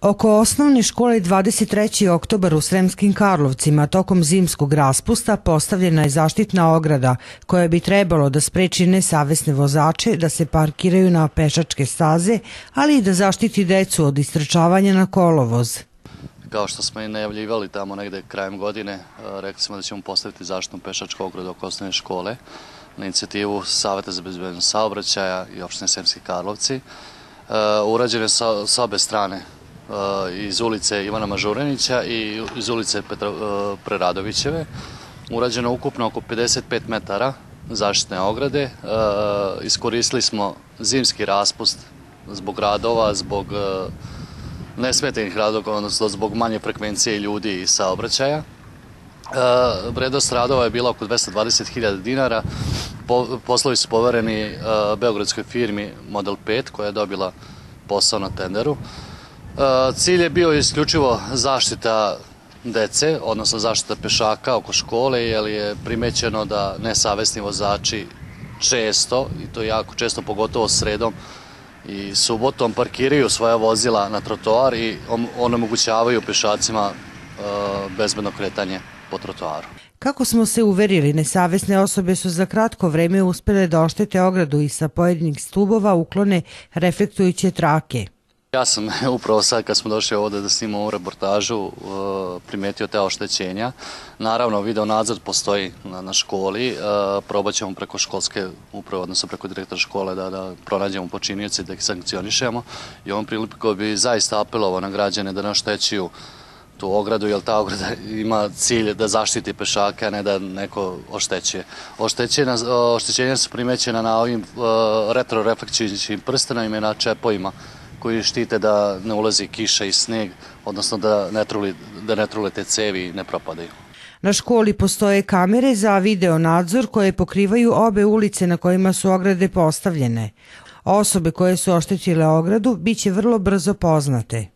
Oko osnovne škole 23. oktobar u Sremskim Karlovcima tokom zimskog raspusta postavljena je zaštitna ograda koja bi trebalo da spreči nesavesne vozače da se parkiraju na pešačke staze, ali i da zaštiti decu od istrčavanja na kolovoz. Kao što smo i najavljivali tamo negde krajem godine, rekli smo da ćemo postaviti zaštitnu pešačku ogradu oko osnovne škole na inicijativu Saveta za bezbednost saobraćaja i opštine Sremski Karlovci. Urađene sa obe strane, iz ulice Ivana Mažuranića i iz ulice Preradovićeve. Urađeno ukupno oko 55 metara zaštitne ograde. Iskoristili smo zimski raspust zbog radova, zbog nesmetanih radova, odnosno zbog manje frekvencije ljudi i saobraćaja. Vrednost radova je bila oko 220.000 dinara. Poslovi su povereni beogradskoj firmi Model 5 koja je dobila posao na tenderu. Cilj je bio isključivo zaštita dece, odnosno zaštita pešaka oko škole, jer je primećeno da nesavesni vozači često, i to jako često, pogotovo sredom i subotom, parkiraju svoja vozila na trotoar i onemogućavaju pešacima bezbedno kretanje po trotoaru. Kako smo se uverili, nesavesne osobe su za kratko vreme uspele da oštete ogradu i sa pojedinih stubova uklone reflektujuće trake. Ja sam upravo sad kad smo došli ovdje da snimamo ovu reportažu primetio te oštećenja. Naravno, video nadzor postoji na školi, probat ćemo preko školske uprave, odnosno preko direktora škole da pronađemo počinioce i da ih sankcionišemo. I ovom prilikom bi zaista apelovao na građane da ne oštećuju tu ogradu, jer ta ograda ima cilj da zaštiti pešake, a ne da neko oštećuje. Oštećenja su primećena na ovim retroreflektujućim prstenima i na čepovima koji štite da ne ulazi kiša i sneg, odnosno da ne trule te cevi i ne propadaju. Na školi postoje kamere za video nadzor koje pokrivaju obe ulice na kojima su ograde postavljene. Osobe koje su oštetile ogradu biće vrlo brzo poznate.